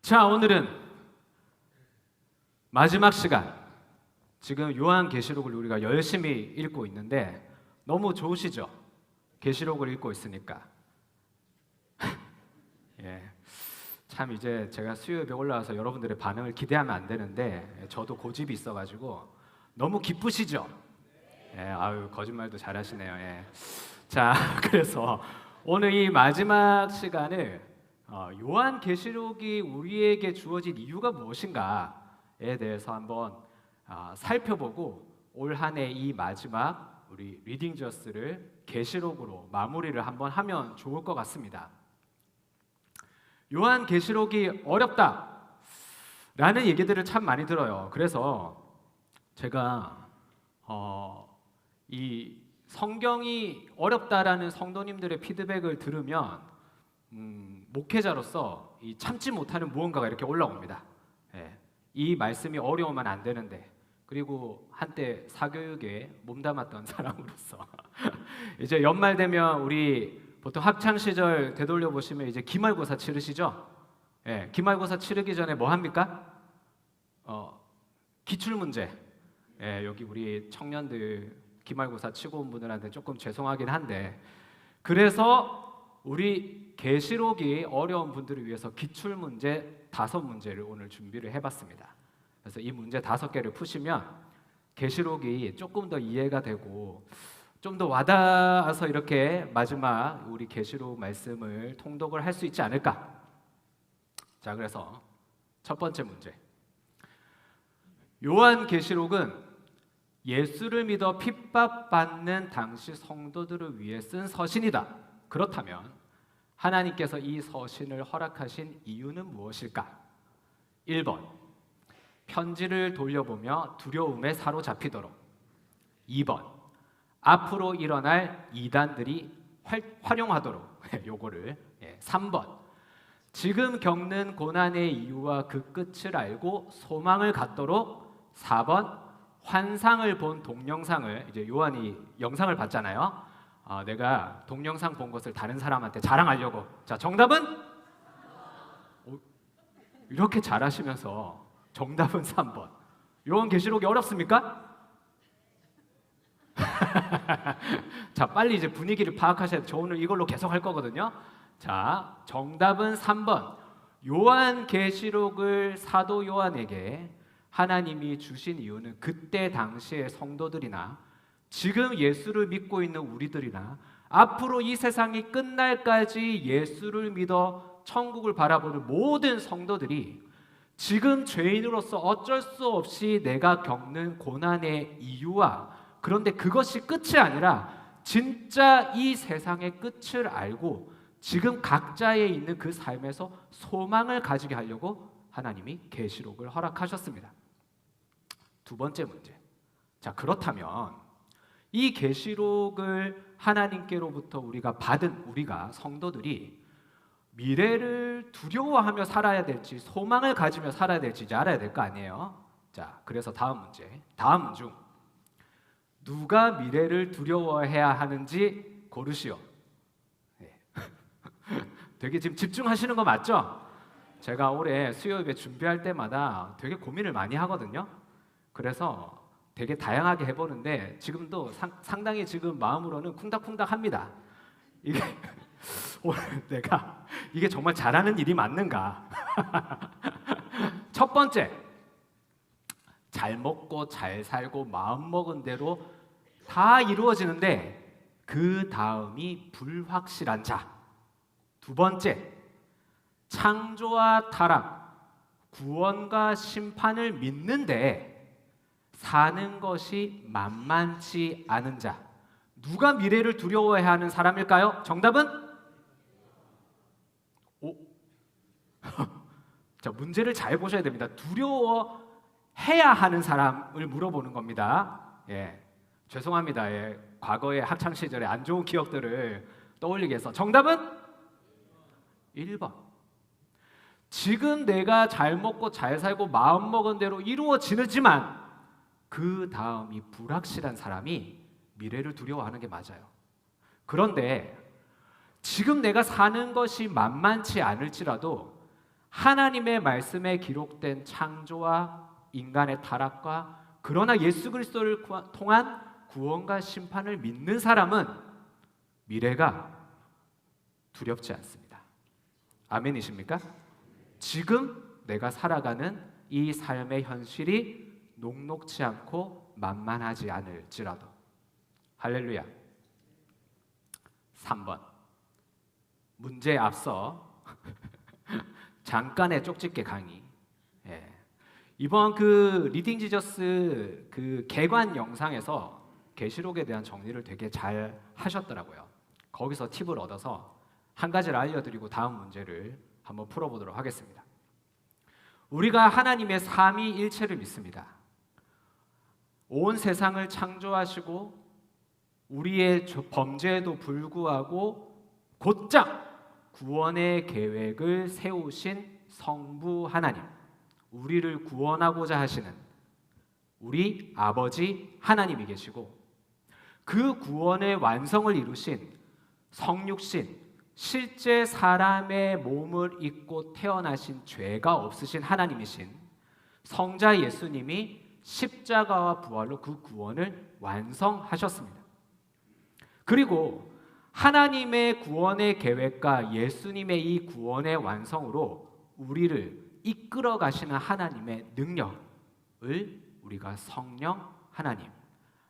자, 오늘은 마지막 시간. 지금 요한계시록을 우리가 열심히 읽고 있는데 너무 좋으시죠? 계시록을 읽고 있으니까. 예. 참 이제 제가 수요일에 올라와서 여러분들의 반응을 기대하면 안 되는데 저도 고집이 있어가지고 너무 기쁘시죠? 예, 아유 거짓말도 잘하시네요. 예. 자, 그래서 오늘 이 마지막 시간을 요한계시록이 우리에게 주어진 이유가 무엇인가에 대해서 한번 살펴보고 올 한 해 이 마지막 우리 리딩 저스를 계시록으로 마무리를 한번 하면 좋을 것 같습니다. 요한계시록이 어렵다라는 얘기들을 참 많이 들어요. 그래서 제가 이 성경이 어렵다라는 성도님들의 피드백을 들으면 목회자로서 이 참지 못하는 무언가가 이렇게 올라옵니다. 예, 이 말씀이 어려우면 안 되는데, 그리고 한때 사교육에 몸담았던 사람으로서 이제 연말 되면 우리 보통 학창 시절 되돌려 보시면 이제 기말고사 치르시죠. 예, 기말고사 치르기 전에 뭐 합니까? 기출 문제. 예, 여기 우리 청년들 기말고사 치고 온 분들한테 조금 죄송하긴 한데, 그래서 우리 계시록이 어려운 분들을 위해서 기출 문제 5문제를 오늘 준비를 해봤습니다. 그래서 이 문제 5개를 푸시면 계시록이 조금 더 이해가 되고 좀 더 와닿아서 이렇게 마지막 우리 계시록 말씀을 통독을 할 수 있지 않을까. 자, 그래서 첫 번째 문제. 요한계시록은 예수를 믿어 핍박받는 당시 성도들을 위해 쓴 서신이다. 그렇다면 하나님께서 이 서신을 허락하신 이유는 무엇일까? 1번, 편지를 돌려보며 두려움에 사로잡히도록. 2번, 앞으로 일어날 이단들이 활용하도록. 요거를. 3번, 지금 겪는 고난의 이유와 그 끝을 알고 소망을 갖도록. 4번, 환상을 본 동영상을, 이제 요한이 영상을 봤잖아요. 내가 동영상 본 것을 다른 사람한테 자랑하려고. 자, 정답은? 이렇게 잘하시면서 정답은 3번. 요한계시록이 어렵습니까? 자, 빨리 이제 분위기를 파악하셔야 돼요. 저 오늘 이걸로 계속 할 거거든요. 자, 정답은 3번. 요한계시록을 사도 요한에게 하나님이 주신 이유는 그때 당시의 성도들이나 지금 예수를 믿고 있는 우리들이나 앞으로 이 세상이 끝날까지 예수를 믿어 천국을 바라보는 모든 성도들이 지금 죄인으로서 어쩔 수 없이 내가 겪는 고난의 이유와, 그런데 그것이 끝이 아니라 진짜 이 세상의 끝을 알고 지금 각자의 있는 그 삶에서 소망을 가지게 하려고 하나님이 계시록을 허락하셨습니다. 두 번째 문제. 자, 그렇다면 이 계시록을 하나님께로부터 우리가 받은 우리가 성도들이 미래를 두려워하며 살아야 될지 소망을 가지며 살아야 될지 이제 알아야 될 거 아니에요. 자, 그래서 다음 문제. 다음 중 누가 미래를 두려워해야 하는지 고르시오. 네. 되게 지금 집중하시는 거 맞죠? 제가 올해 수요예배 준비할 때마다 되게 고민을 많이 하거든요. 그래서 되게 다양하게 해보는데 지금도 상당히 지금 마음으로는 쿵닥쿵닥합니다. 이게 오늘 내가 이게 정말 잘하는 일이 맞는가? 첫 번째, 잘 먹고 잘 살고 마음 먹은 대로 다 이루어지는데 그 다음이 불확실한 자. 두 번째, 창조와 타락, 구원과 심판을 믿는데 사는 것이 만만치 않은 자. 누가 미래를 두려워해야 하는 사람일까요? 정답은? 자, 문제를 잘 보셔야 됩니다. 두려워해야 하는 사람을 물어보는 겁니다. 예, 죄송합니다. 예, 과거의 학창 시절의 안 좋은 기억들을 떠올리게 해서 정답은? 1번. 지금 내가 잘 먹고 잘 살고 마음 먹은 대로 이루어지지만 그 다음이 불확실한 사람이 미래를 두려워하는 게 맞아요. 그런데 지금 내가 사는 것이 만만치 않을지라도 하나님의 말씀에 기록된 창조와 인간의 타락과 그러나 예수 그리스도를 통한 구원과 심판을 믿는 사람은 미래가 두렵지 않습니다. 아멘이십니까? 지금 내가 살아가는 이 삶의 현실이 녹록지 않고 만만하지 않을지라도. 할렐루야. 3번. 문제에 앞서 잠깐의 쪽집게 강의. 이번 그 리딩 지저스 그 개관 영상에서 계시록에 대한 정리를 되게 잘 하셨더라고요. 거기서 팁을 얻어서 한 가지를 알려드리고 다음 문제를 한번 풀어보도록 하겠습니다. 우리가 하나님의 삼위일체를 믿습니다. 온 세상을 창조하시고 우리의 범죄에도 불구하고 곧장 구원의 계획을 세우신 성부 하나님, 우리를 구원하고자 하시는 우리 아버지 하나님이 계시고 그 구원의 완성을 이루신 성육신, 실제 사람의 몸을 입고 태어나신 죄가 없으신 하나님이신 성자 예수님이 십자가와 부활로 그 구원을 완성하셨습니다. 그리고 하나님의 구원의 계획과 예수님의 이 구원의 완성으로 우리를 이끌어 가시는 하나님의 능력을 우리가 성령 하나님,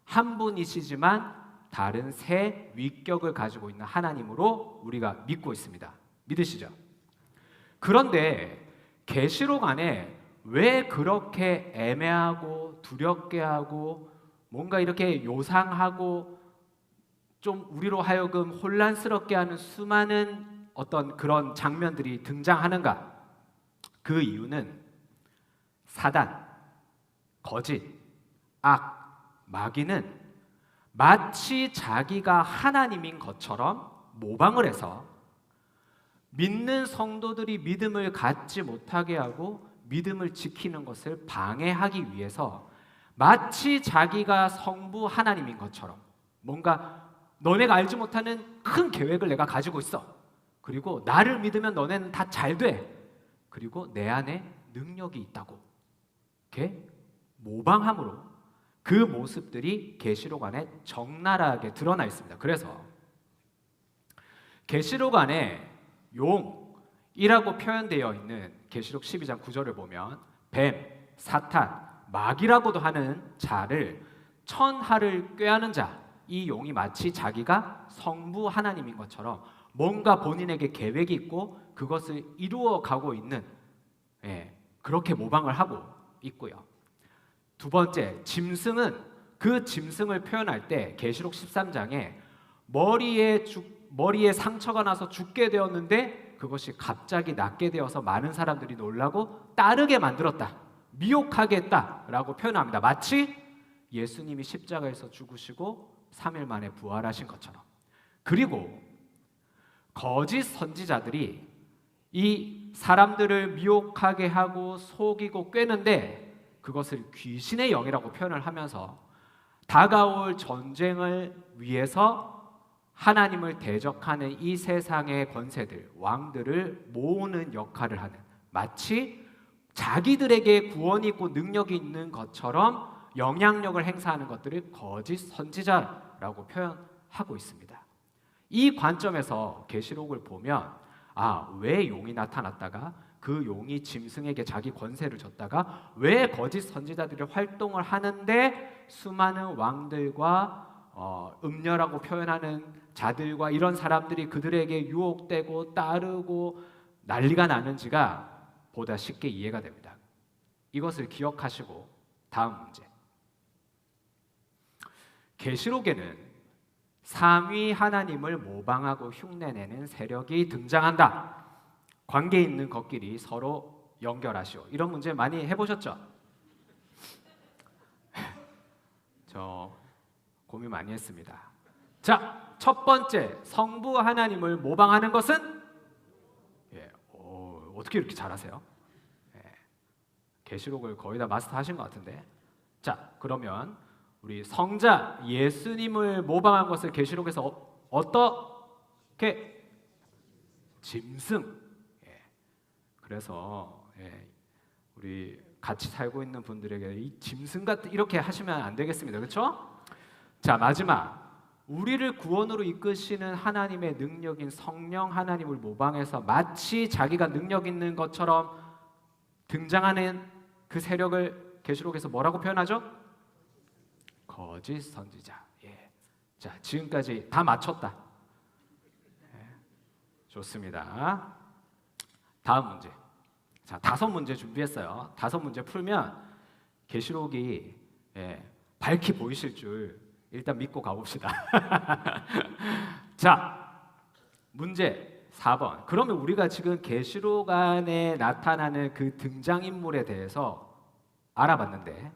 한 분이시지만 다른 세 위격을 가지고 있는 하나님으로 우리가 믿고 있습니다. 믿으시죠? 그런데 계시록 안에 왜 그렇게 애매하고 두렵게 하고 뭔가 이렇게 요상하고 좀 우리로 하여금 혼란스럽게 하는 수많은 어떤 그런 장면들이 등장하는가? 그 이유는 사단, 거짓, 악, 마귀는 마치 자기가 하나님인 것처럼 모방을 해서 믿는 성도들이 믿음을 갖지 못하게 하고 믿음을 지키는 것을 방해하기 위해서 마치 자기가 성부 하나님인 것처럼 뭔가 너네가 알지 못하는 큰 계획을 내가 가지고 있어. 그리고 나를 믿으면 너네는 다 잘 돼. 그리고 내 안에 능력이 있다고. 이렇게 모방함으로 그 모습들이 계시록 안에 적나라하게 드러나 있습니다. 그래서 계시록 안에 용이라고 표현되어 있는 계시록 12장 9절을 보면 뱀, 사탄, 마귀라고도 하는 자를 천하를 꾀하는 자, 이 용이 마치 자기가 성부 하나님인 것처럼 뭔가 본인에게 계획이 있고 그것을 이루어 가고 있는 그렇게 모방을 하고 있고요. 두 번째, 짐승은 그 짐승을 표현할 때 계시록 13장에 머리에 상처가 나서 죽게 되었는데 그것이 갑자기 낫게 되어서 많은 사람들이 놀라고 따르게 만들었다. 미혹하게 했다라고 표현합니다. 마치 예수님이 십자가에서 죽으시고 3일 만에 부활하신 것처럼. 그리고 거짓 선지자들이 이 사람들을 미혹하게 하고 속이고 꿰는데 그것을 귀신의 영이라고 표현을 하면서 다가올 전쟁을 위해서 하나님을 대적하는 이 세상의 권세들, 왕들을 모으는 역할을 하는, 마치 자기들에게 구원이 있고 능력이 있는 것처럼 영향력을 행사하는 것들을 거짓 선지자라고 표현하고 있습니다. 이 관점에서 계시록을 보면 왜 용이 나타났다가 그 용이 짐승에게 자기 권세를 줬다가 왜 거짓 선지자들이 활동을 하는데 수많은 왕들과 음녀라고 표현하는 자들과 이런 사람들이 그들에게 유혹되고 따르고 난리가 나는지가 보다 쉽게 이해가 됩니다. 이것을 기억하시고 다음 문제. 계시록에는 삼위 하나님을 모방하고 흉내내는 세력이 등장한다. 관계 있는 것끼리 서로 연결하시오. 이런 문제 많이 해보셨죠? 저 고민 많이 했습니다. 자, 첫 번째, 성부 하나님을 모방하는 것은 어떻게 이렇게 잘하세요? 계시록을 거의 다 마스터하신 것 같은데. 자, 그러면 우리 성자 예수님을 모방한 것을 계시록에서 어떻게 짐승. 그래서 우리 같이 살고 있는 분들에게 이 짐승 같은 이렇게 하시면 안 되겠습니다. 그렇죠? 자, 마지막. 우리를 구원으로 이끄시는 하나님의 능력인 성령 하나님을 모방해서 마치 자기가 능력 있는 것처럼 등장하는 그 세력을 계시록에서 뭐라고 표현하죠? 거짓 선지자. 자, 지금까지 다 맞췄다. 좋습니다. 다음 문제. 자, 5문제 준비했어요. 5문제 풀면 계시록이 밝히 보이실 줄 일단 믿고 가봅시다. 자, 문제 4번. 그러면 우리가 지금 계시록 안에 나타나는 그 등장인물에 대해서 알아봤는데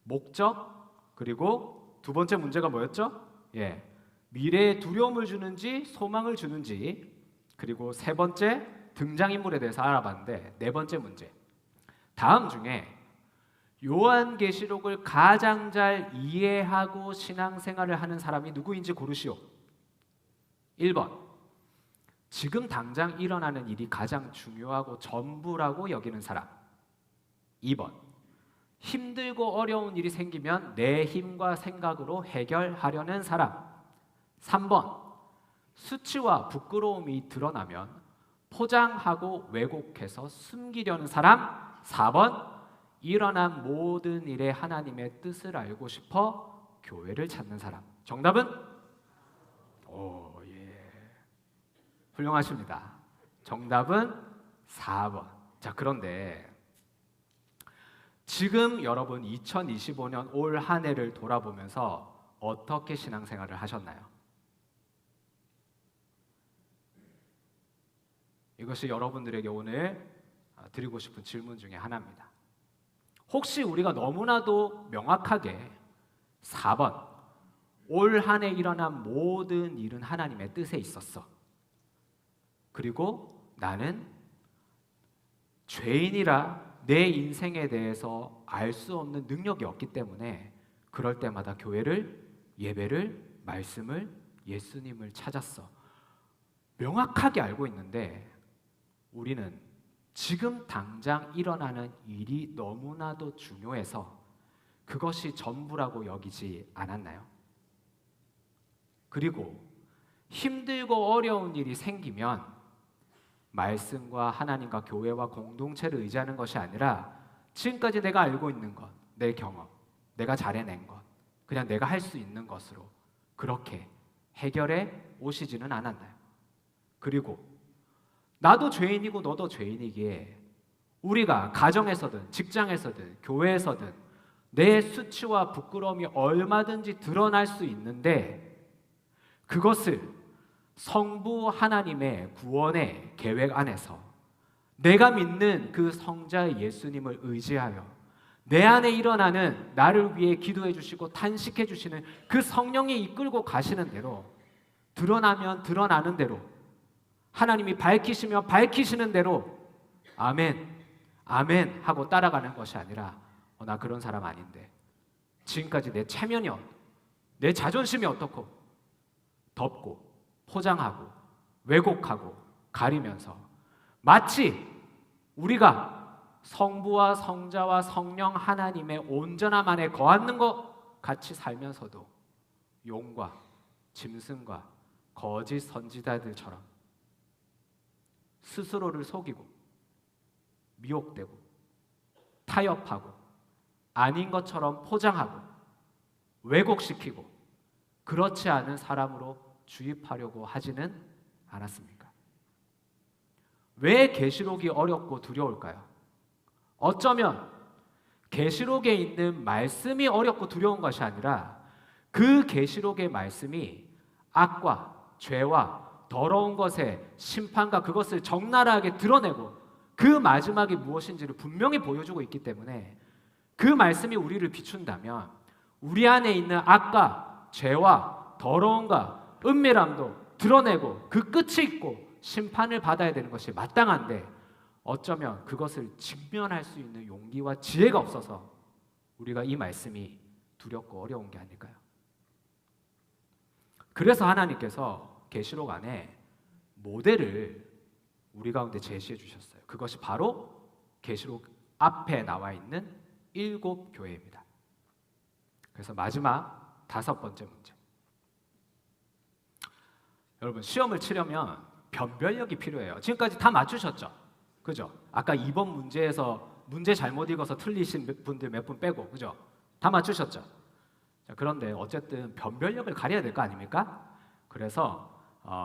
목적 그리고 두 번째 문제가 뭐였죠? 미래에 두려움을 주는지 소망을 주는지, 그리고 세 번째 등장인물에 대해서 알아봤는데 네 번째 문제. 다음 중에 요한계시록을 가장 잘 이해하고 신앙생활을 하는 사람이 누구인지 고르시오. 1번. 지금 당장 일어나는 일이 가장 중요하고 전부라고 여기는 사람. 2번. 힘들고 어려운 일이 생기면 내 힘과 생각으로 해결하려는 사람. 3번. 수치와 부끄러움이 드러나면 포장하고 왜곡해서 숨기려는 사람. 4번. 일어난 모든 일에 하나님의 뜻을 알고 싶어 교회를 찾는 사람. 정답은? 훌륭하십니다. 정답은 4번. 자, 그런데 지금 여러분 2025년 올 한 해를 돌아보면서 어떻게 신앙생활을 하셨나요? 이것이 여러분들에게 오늘 드리고 싶은 질문 중에 하나입니다. 혹시 우리가 너무나도 명확하게 4번, 올 한 해 일어난 모든 일은 하나님의 뜻에 있었어. 그리고 나는 죄인이라 내 인생에 대해서 알 수 없는 능력이 없기 때문에 그럴 때마다 교회를, 예배를, 말씀을, 예수님을 찾았어. 명확하게 알고 있는데 우리는 지금 당장 일어나는 일이 너무나도 중요해서 그것이 전부라고 여기지 않았나요? 그리고 힘들고 어려운 일이 생기면 말씀과 하나님과 교회와 공동체를 의지하는 것이 아니라 지금까지 내가 알고 있는 것, 내 경험, 내가 잘해낸 것, 그냥 내가 할 수 있는 것으로 그렇게 해결해 오시지는 않았나요? 그리고 나도 죄인이고 너도 죄인이기에 우리가 가정에서든 직장에서든 교회에서든 내 수치와 부끄러움이 얼마든지 드러날 수 있는데 그것을 성부 하나님의 구원의 계획 안에서 내가 믿는 그 성자 예수님을 의지하여 내 안에 일어나는 나를 위해 기도해 주시고 탄식해 주시는 그 성령이 이끌고 가시는 대로 드러나면 드러나는 대로 하나님이 밝히시면 밝히시는 대로 아멘, 아멘 하고 따라가는 것이 아니라 나 그런 사람 아닌데 지금까지 내 체면이 내 자존심이 어떻고 덮고 포장하고 왜곡하고 가리면서 마치 우리가 성부와 성자와 성령 하나님의 온전함 안에 거하는 것 같이 살면서도 용과 짐승과 거짓 선지자들처럼 스스로를 속이고 미혹되고 타협하고 아닌 것처럼 포장하고 왜곡시키고 그렇지 않은 사람으로 주입하려고 하지는 않았습니까? 왜 계시록이 어렵고 두려울까요? 어쩌면 계시록에 있는 말씀이 어렵고 두려운 것이 아니라 그 계시록의 말씀이 악과 죄와 더러운 것의 심판과 그것을 적나라하게 드러내고 그 마지막이 무엇인지를 분명히 보여주고 있기 때문에 그 말씀이 우리를 비춘다면 우리 안에 있는 악과 죄와 더러움과 은밀함도 드러내고 그 끝이 있고 심판을 받아야 되는 것이 마땅한데 어쩌면 그것을 직면할 수 있는 용기와 지혜가 없어서 우리가 이 말씀이 두렵고 어려운 게 아닐까요? 그래서 하나님께서 계시록 안에 모델을 우리 가운데 제시해 주셨어요. 그것이 바로 계시록 앞에 나와 있는 7교회입니다. 그래서 마지막 5번째 문제. 여러분, 시험을 치려면 변별력이 필요해요. 지금까지 다 맞추셨죠? 그죠? 아까 2번 문제에서 문제 잘못 읽어서 틀리신 분들 몇 분 빼고, 그죠? 다 맞추셨죠? 자, 그런데 어쨌든 변별력을 가려야 될 거 아닙니까? 그래서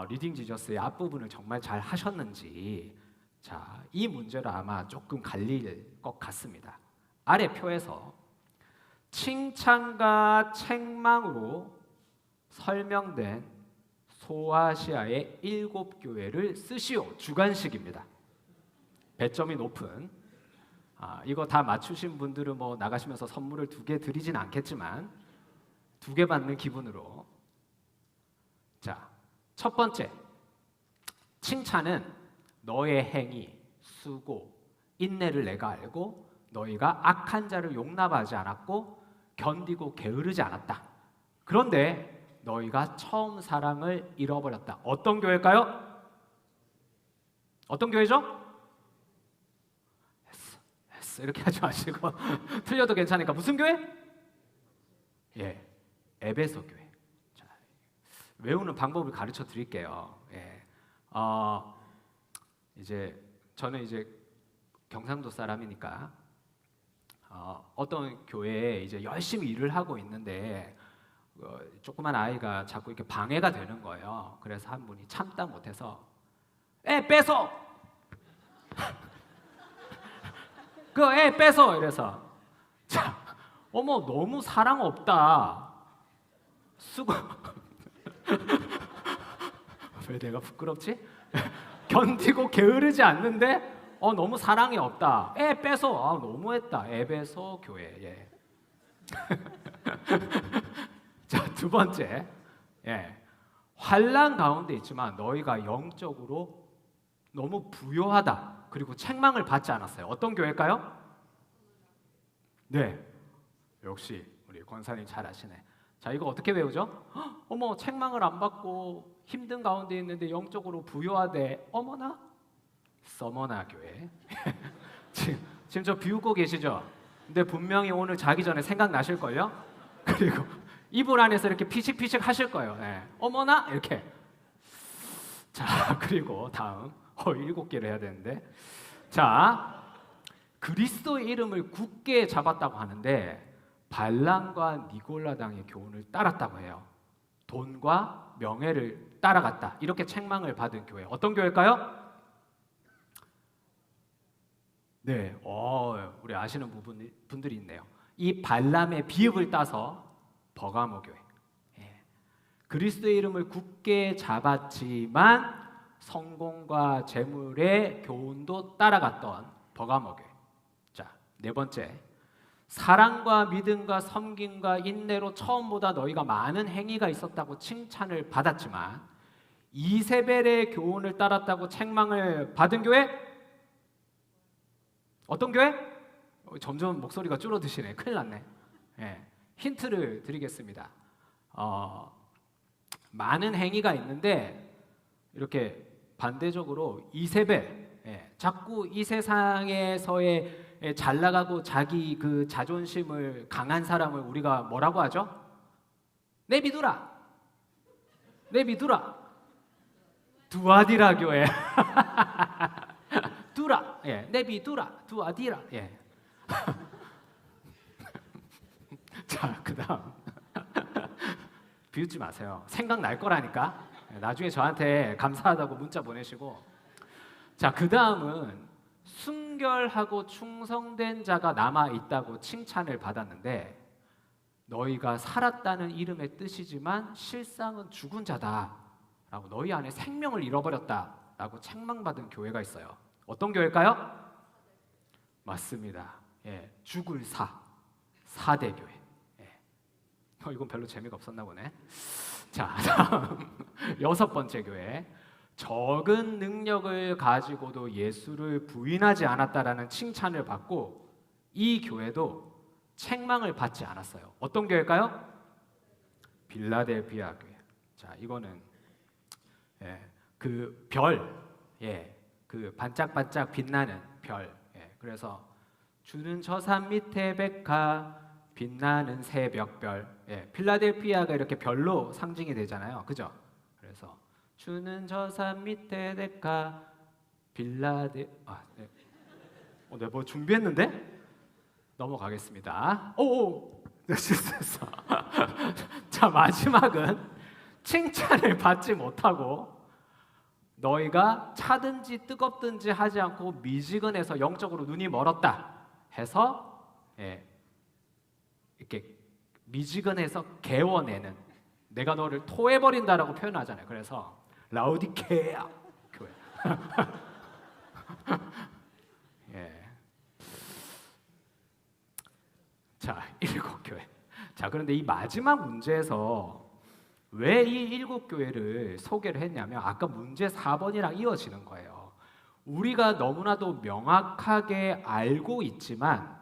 리딩 지저스의 앞부분을 정말 잘 하셨는지, 자, 이 문제로 아마 조금 갈릴 것 같습니다. 아래 표에서 칭찬과 책망으로 설명된 소아시아의 7교회를 쓰시오. 주관식입니다. 배점이 높은, 이거 다 맞추신 분들은 뭐 나가시면서 선물을 2개 드리진 않겠지만 2개 받는 기분으로. 자, 첫 번째, 칭찬은 너의 행위, 수고, 인내를 내가 알고 너희가 악한 자를 용납하지 않았고 견디고 게으르지 않았다. 그런데 너희가 처음 사랑을 잃어버렸다. 어떤 교회일까요? 어떤 교회죠? 이렇게 하지 마시고 틀려도 괜찮으니까 무슨 교회? 예, 에베소 교회. 자, 외우는 방법을 가르쳐 드릴게요. 예, 이제 저는 이제 경상도 사람이니까 어떤 교회에 이제 열심히 일을 하고 있는데 조그만 아이가 자꾸 이렇게 방해가 되는 거예요. 그래서 한 분이 참다 못해서 애 뺏어! 그 애 뺏어! 이래서 자, 어머 너무 사랑 없다. 수고 왜 내가 부끄럽지? 견디고 게으르지 않는데 너무 사랑이 없다. 애 뺏어! 너무했다. 에베소 교회. 예. 자, 2번째, 예, 환난 가운데 있지만 너희가 영적으로 너무 부요하다. 그리고 책망을 받지 않았어요. 어떤 교회일까요? 네, 역시 우리 권사님 잘 아시네. 자, 이거 어떻게 외우죠? 어머, 책망을 안 받고 힘든 가운데 있는데 영적으로 부요하대. 어머나? 서머나 교회. 지금 저 비웃고 계시죠? 근데 분명히 오늘 자기 전에 생각나실걸요? 그리고 이불 안에서 이렇게 피식피식 하실 거예요. 네. 어머나 이렇게. 자, 그리고 다음 7개를 해야 되는데, 자, 그리스도의 이름을 굳게 잡았다고 하는데 발람과 니골라당의 교훈을 따랐다고 해요. 돈과 명예를 따라갔다. 이렇게 책망을 받은 교회. 어떤 교회일까요? 네, 우리 아시는 분들이 있네요. 이 발람의 비읍을 따서 버가모 교회. 예. 그리스도의 이름을 굳게 잡았지만 성공과 재물의 교훈도 따라갔던 버가모 교회. 자, 4번째, 사랑과 믿음과 섬김과 인내로 처음보다 너희가 많은 행위가 있었다고 칭찬을 받았지만 이세벨의 교훈을 따랐다고 책망을 받은 교회? 어떤 교회? 점점 목소리가 줄어드시네. 큰일 났네. 예. 힌트를 드리겠습니다. 많은 행위가 있는데 이렇게 반대적으로 이세벨, 자꾸 이 세상에서의 잘 나가고 자기 그 자존심을 강한 사람을 우리가 뭐라고 하죠? 내비두라. 두아디라 교회. 두라, 내비두라, 두아디라. 자, 그다음 비웃지 마세요. 생각날 거라니까. 나중에 저한테 감사하다고 문자 보내시고. 자, 그다음은 순결하고 충성된 자가 남아 있다고 칭찬을 받았는데 너희가 살았다는 이름의 뜻이지만 실상은 죽은 자다라고, 너희 안에 생명을 잃어버렸다라고 책망받은 교회가 있어요. 어떤 교회일까요? 맞습니다. 죽을 사대교회. 이건 별로 재미가 없었나 보네. 자, 다음 6번째 교회. 적은 능력을 가지고도 예수를 부인하지 않았다라는 칭찬을 받고 이 교회도 책망을 받지 않았어요. 어떤 교회일까요? 빌라델피아 교회. 자, 이거는 그 별, 그 반짝반짝 빛나는 별. 예, 그래서 주는 저 산 밑에 백화 빛나는 새벽별. 예, 필라델피아가 이렇게 별로 상징이 되잖아요, 그죠? 그래서 주는 저 산 밑에 백화 네. 내가 뭐 준비했는데 넘어가겠습니다. 오, 됐어. 자, 마지막은 칭찬을 받지 못하고 너희가 차든지 뜨겁든지 하지 않고 미지근해서 영적으로 눈이 멀었다 해서 이렇게 미지근해서 개워내는, 내가 너를 토해버린다라고 표현하잖아요. 그래서 라우디케아 교회. 예. 자, 일곱 교회. 자, 그런데 이 마지막 문제에서 왜 이 일곱 교회를 소개를 했냐면 아까 문제 4번이랑 이어지는 거예요. 우리가 너무나도 명확하게 알고 있지만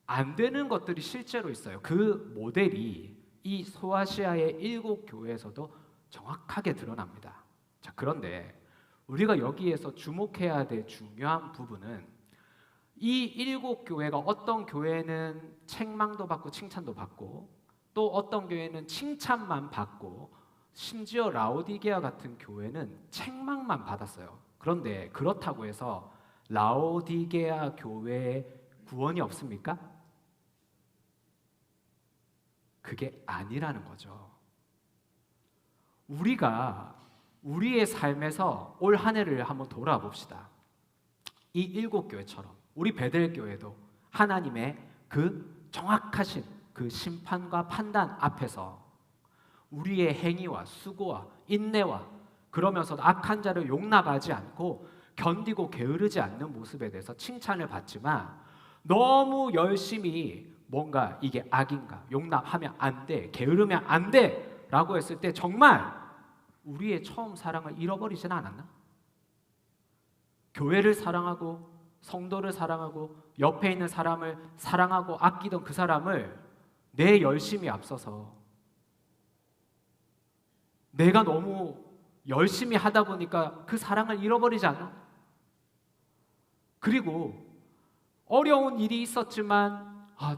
안 되는 것들이 실제로 있어요. 그 모델이 이 소아시아의 일곱 교회에서도 정확하게 드러납니다. 자, 그런데 우리가 여기에서 주목해야 될 중요한 부분은 이 일곱 교회가 어떤 교회는 책망도 받고 칭찬도 받고 또 어떤 교회는 칭찬만 받고 심지어 라오디게아 같은 교회는 책망만 받았어요. 그런데 그렇다고 해서 라오디게아 교회에 구원이 없습니까? 그게 아니라는 거죠. 우리가 우리의 삶에서 올 한 해를 한번 돌아봅시다. 이 일곱 교회처럼 우리 베델 교회도 하나님의 그 정확하신 그 심판과 판단 앞에서 우리의 행위와 수고와 인내와 그러면서도 악한 자를 용납하지 않고 견디고 게으르지 않는 모습에 대해서 칭찬을 받지만 너무 열심히 뭔가 이게 악인가 용납하면 안 돼, 게으르면 안 돼 라고 했을 때 정말 우리의 처음 사랑을 잃어버리지는 않았나? 교회를 사랑하고 성도를 사랑하고 옆에 있는 사람을 사랑하고 아끼던 그 사람을 내 열심이 앞서서 내가 너무 열심히 하다 보니까 그 사랑을 잃어버리지 않아? 그리고 어려운 일이 있었지만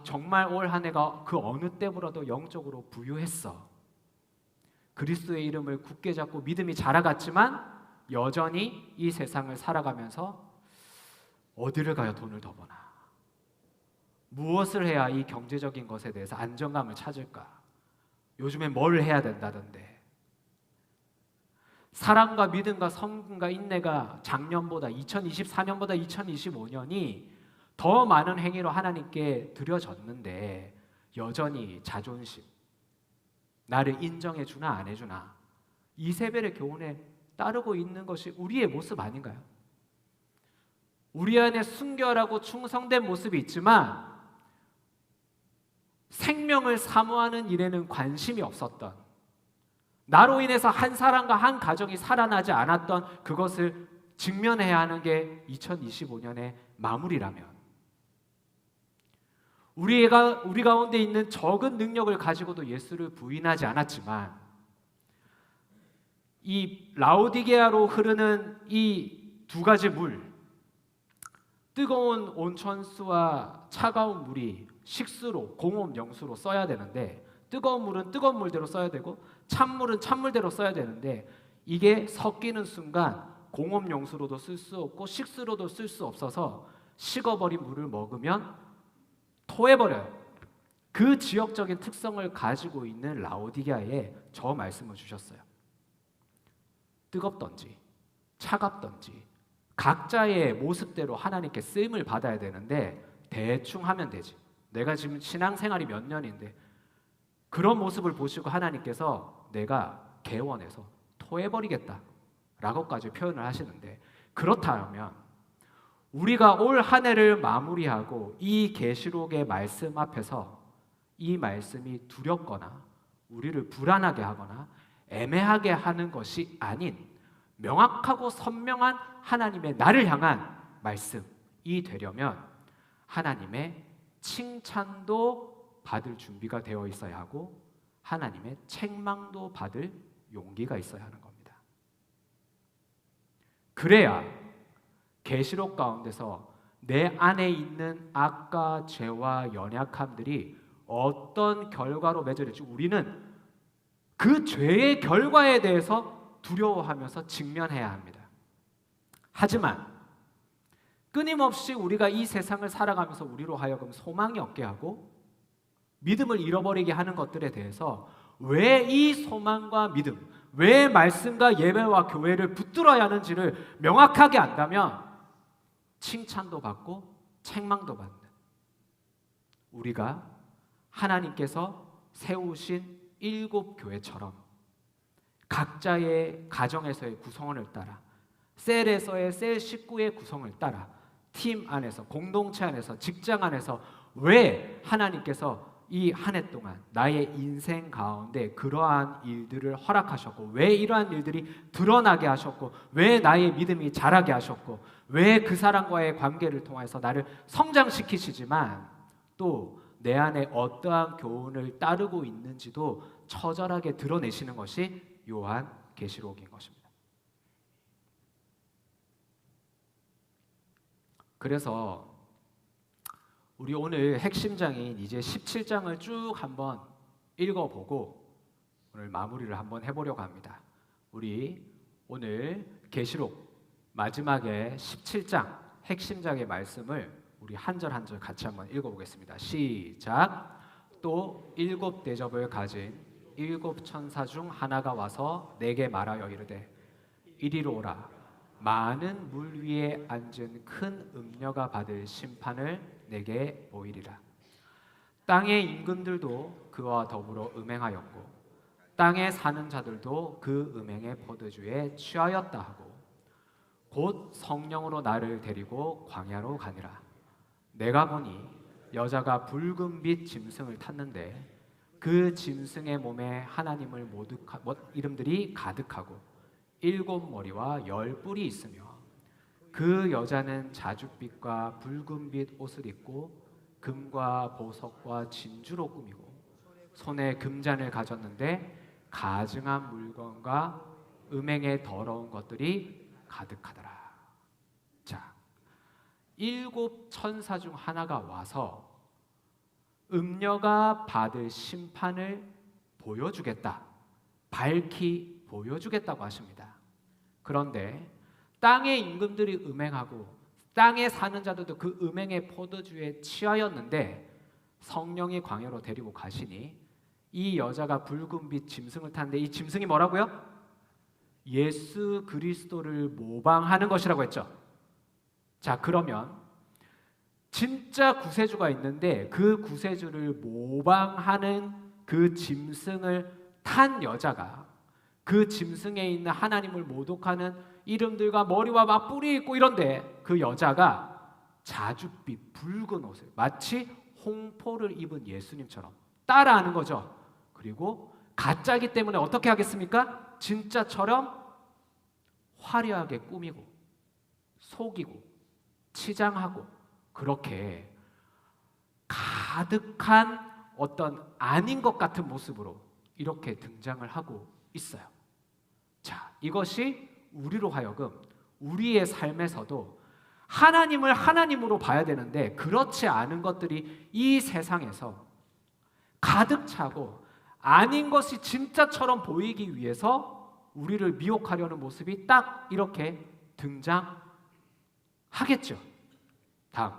정말 올 한 해가 그 어느 때보다도 영적으로 부유했어. 그리스도의 이름을 굳게 잡고 믿음이 자라갔지만 여전히 이 세상을 살아가면서 어디를 가야 돈을 더 버나? 무엇을 해야 이 경제적인 것에 대해서 안정감을 찾을까? 요즘에 뭘 해야 된다던데. 사랑과 믿음과 섬김과 인내가 작년보다 2024년보다 2025년이 더 많은 행위로 하나님께 드려졌는데 여전히 자존심, 나를 인정해 주나 안 해주나 이세벨의 교훈에 따르고 있는 것이 우리의 모습 아닌가요? 우리 안에 순결하고 충성된 모습이 있지만 생명을 사모하는 일에는 관심이 없었던, 나로 인해서 한 사람과 한 가정이 살아나지 않았던 그것을 직면해야 하는 게 2025년의 마무리라면 우리 가운데 있는 적은 능력을 가지고도 예수를 부인하지 않았지만 이 라오디게아로 흐르는 이 두 가지 물, 뜨거운 온천수와 차가운 물이 식수로 공업 영수로 써야 되는데 뜨거운 물은 뜨거운 물대로 써야 되고 찬물은 찬물대로 써야 되는데 이게 섞이는 순간 공업 용수로도 쓸 수 없고 식수로도 쓸 수 없어서 식어버린 물을 먹으면 토해버려요. 그 지역적인 특성을 가지고 있는 라오디게아에 저 말씀을 주셨어요. 뜨겁던지 차갑던지 각자의 모습대로 하나님께 쓰임을 받아야 되는데 대충 하면 되지. 내가 지금 신앙생활이 몇 년인데 그런 모습을 보시고 하나님께서 내가 개원해서 토해버리겠다 라고까지 표현을 하시는데, 그렇다면 우리가 올 한 해를 마무리하고 이 계시록의 말씀 앞에서 이 말씀이 두렵거나 우리를 불안하게 하거나 애매하게 하는 것이 아닌 명확하고 선명한 하나님의 나를 향한 말씀이 되려면 하나님의 칭찬도 받을 준비가 되어 있어야 하고 하나님의 책망도 받을 용기가 있어야 하는 겁니다. 그래야 계시록 가운데서 내 안에 있는 악과 죄와 연약함들이 어떤 결과로 맺어질지 우리는 그 죄의 결과에 대해서 두려워하면서 직면해야 합니다. 하지만 끊임없이 우리가 이 세상을 살아가면서 우리로 하여금 소망이 없게 하고 믿음을 잃어버리게 하는 것들에 대해서 왜 이 소망과 믿음, 왜 말씀과 예배와 교회를 붙들어야 하는지를 명확하게 안다면 칭찬도 받고 책망도 받는 우리가 하나님께서 세우신 7 교회처럼 각자의 가정에서의 구성원을 따라 셀에서의 셀 식구의 구성을 따라 팀 안에서 공동체 안에서 직장 안에서 왜 하나님께서 이 한 해 동안 나의 인생 가운데 그러한 일들을 허락하셨고 왜 이러한 일들이 드러나게 하셨고 왜 나의 믿음이 자라게 하셨고 왜 그 사람과의 관계를 통해서 나를 성장시키시지만 또 내 안에 어떠한 교훈을 따르고 있는지도 처절하게 드러내시는 것이 요한 계시록인 것입니다. 그래서 우리 오늘 핵심장인 이제 17장을 쭉 한번 읽어보고 오늘 마무리를 한번 해보려고 합니다. 우리 오늘 계시록 마지막에 17장 핵심장의 말씀을 우리 한 절 한 절 같이 한번 읽어보겠습니다. 시작. 또 7 대접을 가진 7 천사 중 하나가 와서 내게 말하여 이르되 이리로 오라. 많은 물 위에 앉은 큰 음녀가 받을 심판을 내게 보이리라. 땅의 임금들도 그와 더불어 음행하였고 땅에 사는 자들도 그 음행의 포도주에 취하였다 하고 곧 성령으로 나를 데리고 광야로 가니라. 내가 보니 여자가 붉은 빛 짐승을 탔는데 그 짐승의 몸에 하나님을 이름들이 가득하고 7 머리와 10 뿔이 있으며 그 여자는 자줏빛과 붉은빛 옷을 입고 금과 보석과 진주로 꾸미고 손에 금잔을 가졌는데 가증한 물건과 음행의 더러운 것들이 가득하더라. 자, 7 천사 중 하나가 와서 음녀가 받을 심판을 보여주겠다, 밝히 보여주겠다고 하십니다. 그런데 땅의 임금들이 음행하고 땅에 사는 자들도 그 음행의 포도주에 취하였는데 성령이 광야로 데리고 가시니 이 여자가 붉은빛 짐승을 탔는데 이 짐승이 뭐라고요? 예수 그리스도를 모방하는 것이라고 했죠. 자, 그러면 진짜 구세주가 있는데 그 구세주를 모방하는 그 짐승을 탄 여자가 그 짐승에 있는 하나님을 모독하는 이름들과 머리와 막 뿔이 있고 이런데 그 여자가 자줏빛 붉은 옷을 마치 홍포를 입은 예수님처럼 따라하는 거죠. 그리고 가짜기 때문에 어떻게 하겠습니까? 진짜처럼 화려하게 꾸미고 속이고 치장하고 그렇게 가득한 어떤 아닌 것 같은 모습으로 이렇게 등장을 하고 있어요. 자, 이것이 우리로 하여금 우리의 삶에서도 하나님을 하나님으로 봐야 되는데 그렇지 않은 것들이 이 세상에서 가득 차고 아닌 것이 진짜처럼 보이기 위해서 우리를 미혹하려는 모습이 딱 이렇게 등장하겠죠. 다음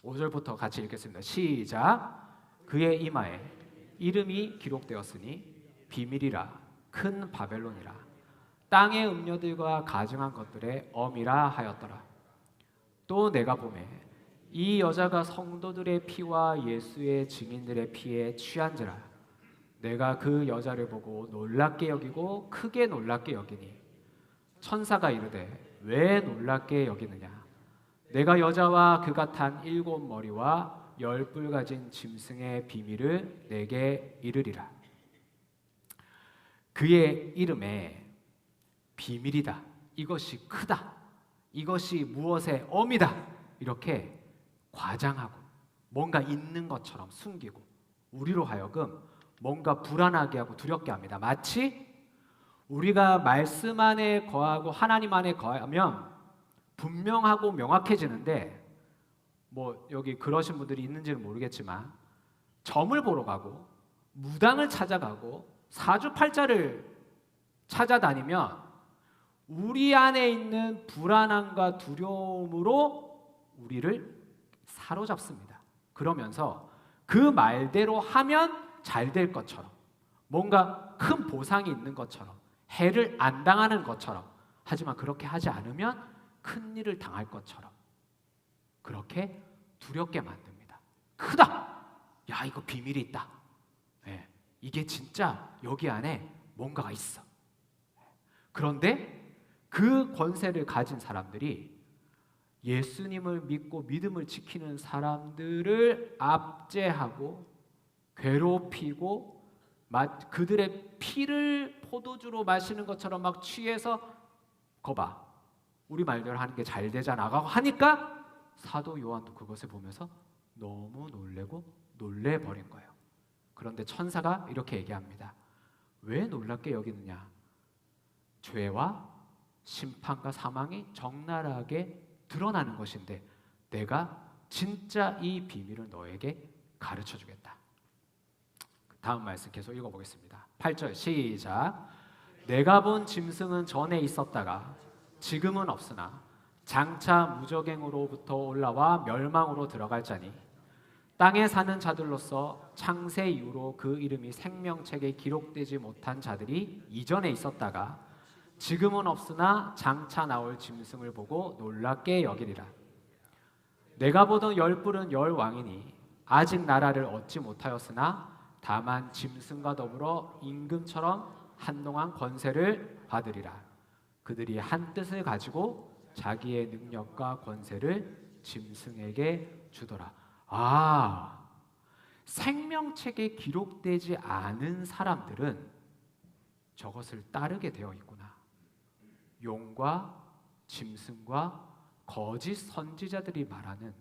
5절부터 같이 읽겠습니다. 시작. 그의 이마에 이름이 기록되었으니 비밀이라 큰 바벨론이라 땅의 음녀들과 가증한 것들의 엄이라 하였더라. 또 내가 보매 이 여자가 성도들의 피와 예수의 증인들의 피에 취한지라. 내가 그 여자를 보고 놀랍게 여기고 크게 놀랍게 여기니 천사가 이르되 왜 놀랍게 여기느냐. 내가 여자와 그가 탄 7 머리와 10 뿔 가진 짐승의 비밀을 내게 이르리라. 그의 이름에 비밀이다, 이것이 크다, 이것이 무엇의 엄이다, 이렇게 과장하고 뭔가 있는 것처럼 숨기고 우리로 하여금 뭔가 불안하게 하고 두렵게 합니다. 마치 우리가 말씀 안에 거하고 하나님 안에 거하면 분명하고 명확해지는데 뭐 여기 그러신 분들이 있는지는 모르겠지만 점을 보러 가고 무당을 찾아가고 사주팔자를 찾아다니면 우리 안에 있는 불안함과 두려움으로 우리를 사로잡습니다. 그러면서 그 말대로 하면 잘 될 것처럼, 뭔가 큰 보상이 있는 것처럼, 해를 안 당하는 것처럼, 하지만 그렇게 하지 않으면 큰 일을 당할 것처럼 그렇게 두렵게 만듭니다. 크다! 야, 이거 비밀이 있다. 네, 이게 진짜 여기 안에 뭔가가 있어. 그런데 그 권세를 가진 사람들이 예수님을 믿고 믿음을 지키는 사람들을 압제하고 괴롭히고 그들의 피를 포도주로 마시는 것처럼 막 취해서 거봐, 우리 말대로 하는 게 잘 되잖아 하니까 사도 요한도 그것을 보면서 너무 놀래고 놀래버린 거예요. 그런데 천사가 이렇게 얘기합니다. 왜 놀랍게 여기느냐? 죄와 심판과 사망이 적나라하게 드러나는 것인데 내가 진짜 이 비밀을 너에게 가르쳐 주겠다. 다음 말씀 계속 읽어보겠습니다. 8절 시작. 내가 본 짐승은 전에 있었다가 지금은 없으나 장차 무저갱으로부터 올라와 멸망으로 들어갈 자니 땅에 사는 자들로서 창세 이후로 그 이름이 생명책에 기록되지 못한 자들이 이전에 있었다가 지금은 없으나 장차 나올 짐승을 보고 놀랍게 여기리라. 내가 보던 열뿔은 열 왕이니 아직 나라를 얻지 못하였으나 다만 짐승과 더불어 임금처럼 한동안 권세를 받으리라. 그들이 한 뜻을 가지고 자기의 능력과 권세를 짐승에게 주더라. 아, 생명책에 기록되지 않은 사람들은 저것을 따르게 되어 있구나. 용과 짐승과 거짓 선지자들이 말하는,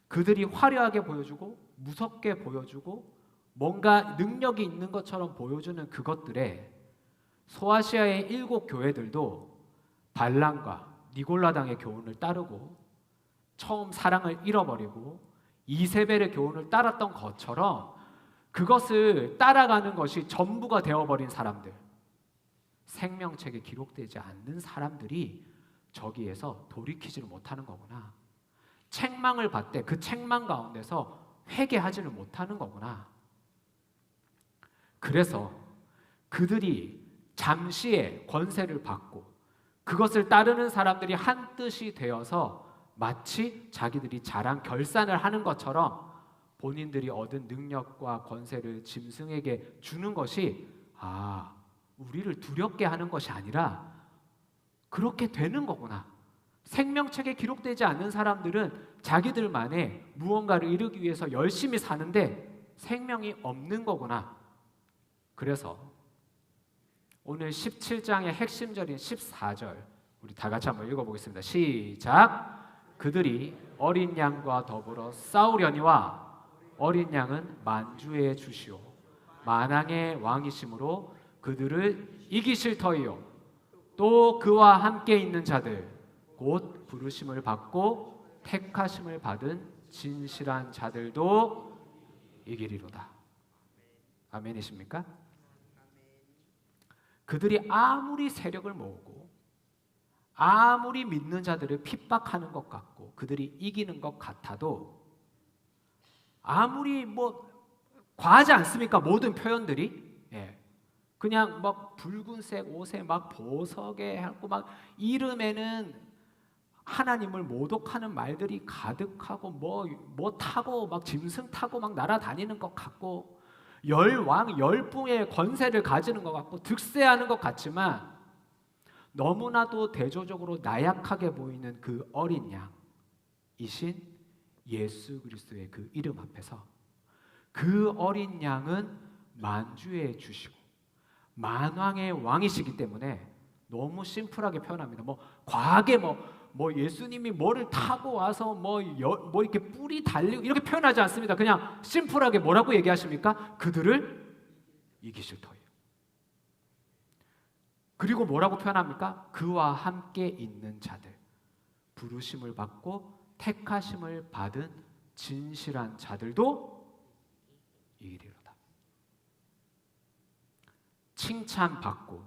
그들이 화려하게 보여주고 무섭게 보여주고 뭔가 능력이 있는 것처럼 보여주는 그것들에 소아시아의 7 교회들도 발람과 니골라당의 교훈을 따르고 처음 사랑을 잃어버리고 이세벨의 교훈을 따랐던 것처럼 그것을 따라가는 것이 전부가 되어버린 사람들, 생명책에 기록되지 않는 사람들이 저기에서 돌이키지를 못하는 거구나. 책망을 받되 그 책망 가운데서 회개하지를 못하는 거구나. 그래서 그들이 잠시의 권세를 받고 그것을 따르는 사람들이 한 뜻이 되어서 마치 자기들이 잘한 결산을 하는 것처럼 본인들이 얻은 능력과 권세를 짐승에게 주는 것이 우리를 두렵게 하는 것이 아니라 그렇게 되는 거구나. 생명책에 기록되지 않는 사람들은 자기들만의 무언가를 이루기 위해서 열심히 사는데 생명이 없는 거구나. 그래서 오늘 17장의 핵심절인 14절 우리 다 같이 한번 읽어보겠습니다. 시작. 그들이 어린 양과 더불어 싸우려니와 어린 양은 만주의 주시오 만왕의 왕이심으로 그들을 이기실 터이요 또 그와 함께 있는 자들 곧 부르심을 받고 택하심을 받은 진실한 자들도 이기리로다. 아멘이십니까? 그들이 아무리 세력을 모으고 아무리 믿는 자들을 핍박하는 것 같고 그들이 이기는 것 같아도 아무리 과하지 않습니까? 모든 표현들이 그냥 막 붉은색 옷에 막 보석에 하고 막 이름에는 하나님을 모독하는 말들이 가득하고 뭐 타고 막 짐승 타고 막 날아다니는 것 같고 열왕 열풍의 권세를 가지는 것 같고 득세하는 것 같지만 너무나도 대조적으로 나약하게 보이는 그 어린 양이신 예수 그리스도의 그 이름 앞에서 그 어린 양은 만주의 주시고 만왕의 왕이시기 때문에 너무 심플하게 표현합니다. 과하게 예수님이 뭐를 타고 와서 이렇게 뿔이 달리고 이렇게 표현하지 않습니다. 그냥 심플하게 뭐라고 얘기하십니까? 그들을 이기실 터이요. 그리고 뭐라고 표현합니까? 그와 함께 있는 자들. 부르심을 받고 택하심을 받은 진실한 자들도 이르리로다. 칭찬받고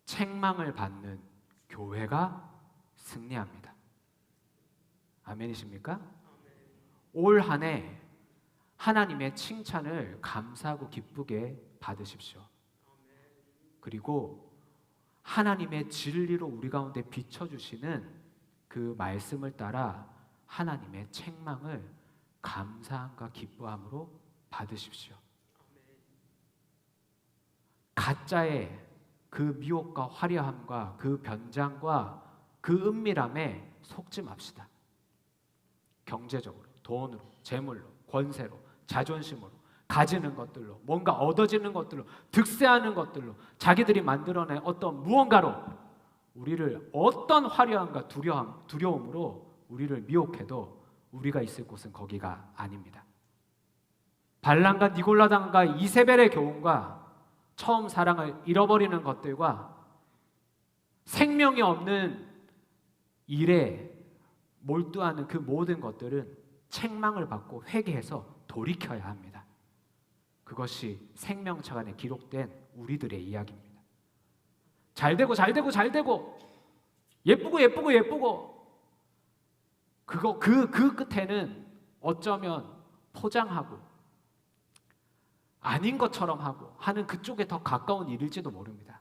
책망을 받는 교회가 승리합니다. 아멘이십니까? 올 한 해 하나님의 칭찬을 감사하고 기쁘게 받으십시오. 그리고 하나님의 진리로 우리 가운데 비춰주시는 그 말씀을 따라 하나님의 책망을 감사함과 기뻐함으로 받으십시오. 가짜의 그 미혹과 화려함과 그 변장과 그 은밀함에 속지 맙시다. 경제적으로, 돈으로, 재물로, 권세로, 자존심으로, 가지는 것들로, 뭔가 얻어지는 것들로, 득세하는 것들로, 자기들이 만들어낸 어떤 무언가로 우리를 어떤 화려함과 두려움으로 우리를 미혹해도 우리가 있을 곳은 거기가 아닙니다. 발람과 니골라당과 이세벨의 교훈과 처음 사랑을 잃어버리는 것들과 생명이 없는 일에 몰두하는 그 모든 것들은 책망을 받고 회개해서 돌이켜야 합니다. 그것이 생명책 안에 기록된 우리들의 이야기입니다. 잘되고 예쁘고 그 끝에는 어쩌면 포장하고 아닌 것처럼 하고 하는 그쪽에 더 가까운 일일지도 모릅니다.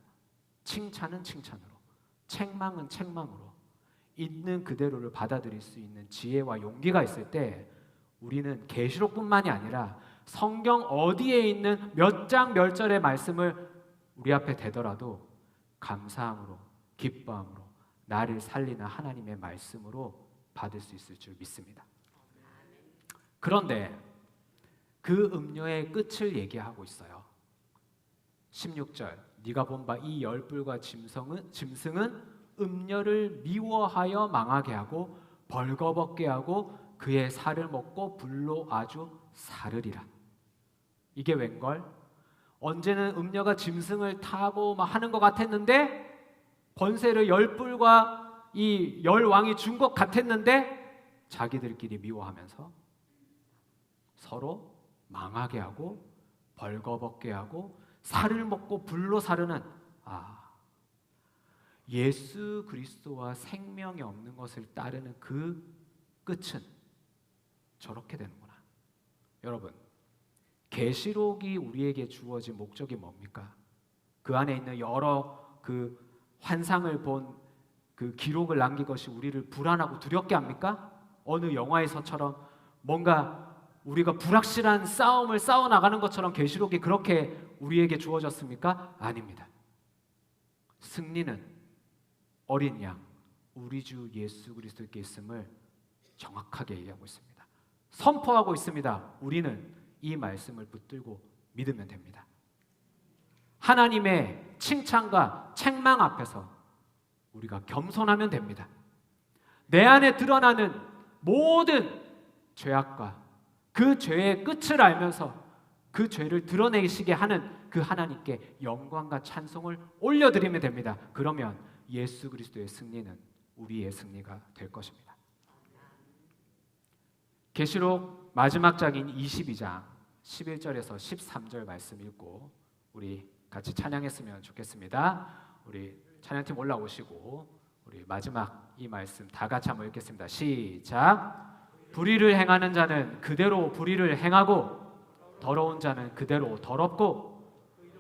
칭찬은 칭찬으로, 책망은 책망으로 있는 그대로를 받아들일 수 있는 지혜와 용기가 있을 때 우리는 계시록뿐만이 아니라 성경 어디에 있는 몇 장 몇 절의 말씀을 우리 앞에 대더라도 감사함으로, 기뻐함으로 나를 살리는 하나님의 말씀으로 받을 수 있을 줄 믿습니다. 그런데 그 음료의 끝을 얘기하고 있어요. 16절, 네가 본 바 이 열불과 짐승은 음료를 미워하여 망하게 하고 벌거벗게 하고 그의 살을 먹고 불로 아주 사르리라. 이게 웬걸? 언제는 음료가 짐승을 타고 막 하는 것 같았는데 권세를 열불과 이 열왕이 준 것 같았는데 자기들끼리 미워하면서 서로 망하게 하고 벌거벗게 하고 살을 먹고 불로 사르는 예수 그리스도와 생명이 없는 것을 따르는 그 끝은 저렇게 되는구나. 여러분, 계시록이 우리에게 주어진 목적이 뭡니까? 그 안에 있는 여러 그 환상을 본 그 기록을 남긴 것이 우리를 불안하고 두렵게 합니까? 어느 영화에서처럼 뭔가 우리가 불확실한 싸움을 싸워나가는 것처럼 계시록이 그렇게 우리에게 주어졌습니까? 아닙니다. 승리는 어린 양, 우리 주 예수 그리스도께 있음을 정확하게 얘기하고 있습니다. 선포하고 있습니다. 우리는 이 말씀을 붙들고 믿으면 됩니다. 하나님의 칭찬과 책망 앞에서 우리가 겸손하면 됩니다. 내 안에 드러나는 모든 죄악과 그 죄의 끝을 알면서 그 죄를 드러내시게 하는 그 하나님께 영광과 찬송을 올려드리면 됩니다. 그러면 예수 그리스도의 승리는 우리의 승리가 될 것입니다. 계시록 마지막 장인 22장 11절에서 13절 말씀 읽고 우리 같이 찬양했으면 좋겠습니다. 우리 찬양팀 올라오시고 우리 마지막 이 말씀 다 같이 한번 읽겠습니다. 시작. 불의를 행하는 자는 그대로 불의를 행하고 더러운 자는 그대로 더럽고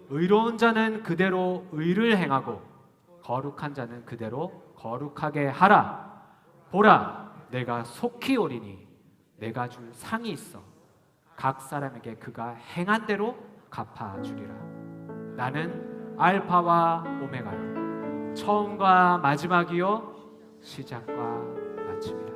의로운 자는 그대로 의를 행하고 거룩한 자는 그대로 거룩하게 하라. 보라, 내가 속히 오리니 내가 줄 상이 있어 각 사람에게 그가 행한 대로 갚아주리라. 나는 알파와 오메가요, 처음과 마지막이요 시작과 마침이라.